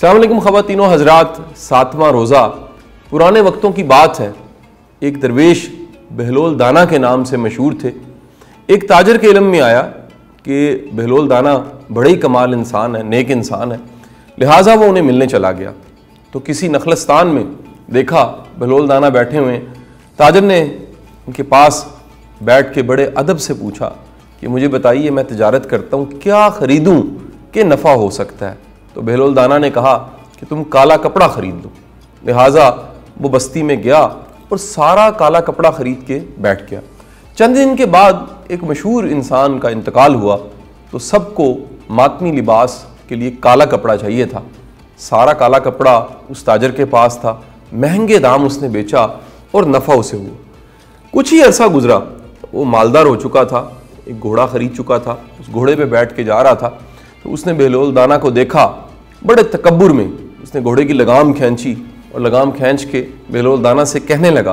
अस्सलाम वालेकुम ख़वातीनो हज़रात, 7वां रोज़ा पुराने वक्तों की बात है। एक दरवेश बहलोल दाना के नाम से मशहूर थे। एक ताजर के इल्म में आया कि बहलोल दाना बड़े ही कमाल इंसान है, नेक इंसान है, लिहाजा वो उन्हें मिलने चला गया। तो किसी नखलस्तान में देखा बहलोल दाना बैठे हुए। ताजर ने उनके पास बैठ के बड़े अदब से पूछा कि मुझे बताइए, मैं तिजारत करता हूँ, क्या ख़रीदूँ कि नफ़ा हो सकता है। तो बहलोल दाना ने कहा कि तुम काला कपड़ा ख़रीद लो। लिहाजा वो बस्ती में गया और सारा काला कपड़ा ख़रीद के बैठ गया। चंद दिन के बाद एक मशहूर इंसान का इंतकाल हुआ तो सबको मातमी लिबास के लिए काला कपड़ा चाहिए था। सारा काला कपड़ा उस ताजर के पास था, महंगे दाम उसने बेचा और नफ़ा उसे हुआ। कुछ ही अरसा गुजरा, वो मालदार हो चुका था, एक घोड़ा ख़रीद चुका था, उस घोड़े पे बैठ के जा रहा था। तो उसने बहलोल दाना को देखा, बड़े तकब्बुर में उसने घोड़े की लगाम खींची और लगाम खींच के बहलोल दाना से कहने लगा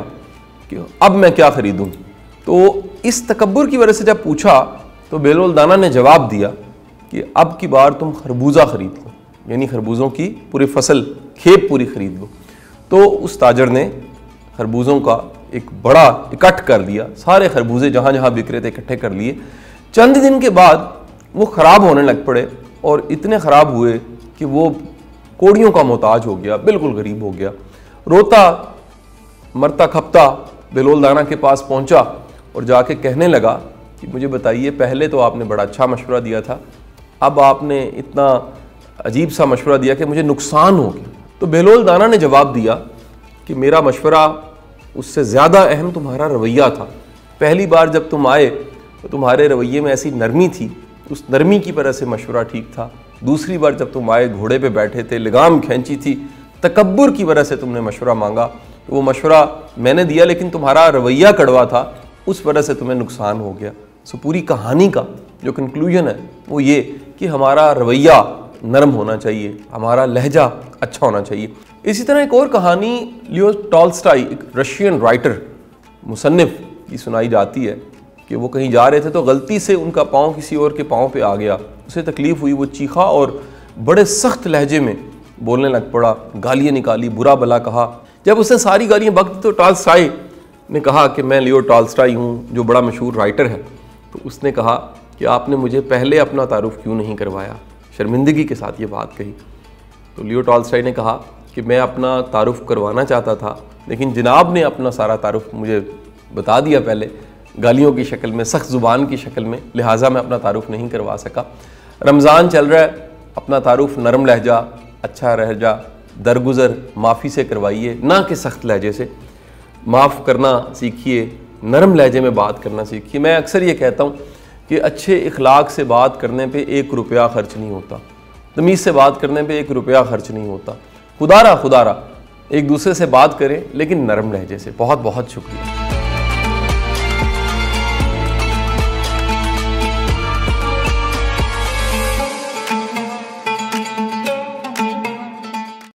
कि अब मैं क्या ख़रीदूँ। तो इस तकब्बुर की वजह से जब पूछा तो बहलोल दाना ने जवाब दिया कि अब की बार तुम खरबूजा ख़रीद लो, यानी खरबूजों की पूरी फसल खेप पूरी ख़रीद लो। तो उस ताजर ने खरबूजों का एक बड़ा इकट्ठ कर लिया, सारे खरबूजे जहाँ जहाँ बिक रहे थे इकट्ठे कर लिए। चंद दिन के बाद वो ख़राब होने लग पड़े और इतने ख़राब हुए कि वो कोड़ियों का मोहताज हो गया, बिल्कुल गरीब हो गया। रोता मरता खपता बहलोल दाना के पास पहुंचा और जाके कहने लगा कि मुझे बताइए, पहले तो आपने बड़ा अच्छा मशवरा दिया था, अब आपने इतना अजीब सा मशवरा दिया कि मुझे नुकसान हो गया। तो बहलोल दाना ने जवाब दिया कि मेरा मशवरा उससे ज़्यादा अहम तुम्हारा रवैया था। पहली बार जब तुम आए तो तुम्हारे रवैये में ऐसी नरमी थी, उस नरमी की वजह से मशवरा ठीक था। दूसरी बार जब तुम आए, घोड़े पे बैठे थे, लगाम खींची थी, तकब्बुर की वजह से तुमने मशवरा मांगा, तो वो मशवरा मैंने दिया लेकिन तुम्हारा रवैया कड़वा था, उस वजह से तुम्हें नुकसान हो गया। सो पूरी कहानी का जो कंक्लूजन है वो ये कि हमारा रवैया नरम होना चाहिए, हमारा लहजा अच्छा होना चाहिए। इसी तरह एक और कहानी लियो टॉल्स्टॉय, एक रशियन राइटर मुसन्निफ की सुनाई जाती है कि वो कहीं जा रहे थे तो गलती से उनका पाँव किसी और के पाँव पे आ गया। उसे तकलीफ़ हुई, वो चीखा और बड़े सख्त लहजे में बोलने लग पड़ा, गालियाँ निकाली, बुरा भला कहा। जब उसने सारी गालियाँ बक दी तो टॉल्स्टॉय ने कहा कि मैं लियो टॉल्स्टॉय हूँ, जो बड़ा मशहूर राइटर है। तो उसने कहा कि आपने मुझे पहले अपना तारुफ क्यों नहीं करवाया, शर्मिंदगी के साथ ये बात कही। तो लियो टॉल्स्टॉय ने कहा कि मैं अपना तारुफ करवाना चाहता था लेकिन जनाब ने अपना सारा तारुफ मुझे बता दिया पहले, गालियों की शक्ल में, सख्त ज़ुबान की शक्ल में, लिहाजा मैं अपना तारुफ नहीं करवा सका। रमज़ान चल रहा है, अपना तारुफ नरम लहजा, अच्छा लहजा, दरगुज़र माफ़ी से करवाइए, ना कि सख्त लहजे से। माफ़ करना सीखिए, नरम लहजे में बात करना सीखिए। मैं अक्सर ये कहता हूँ कि अच्छे इखलाक से बात करने पे 1 रुपया खर्च नहीं होता, तमीज़ से बात करने पे 1 रुपया खर्च नहीं होता। खुदारा एक दूसरे से बात करें लेकिन नरम लहजे से। बहुत बहुत शुक्रिया।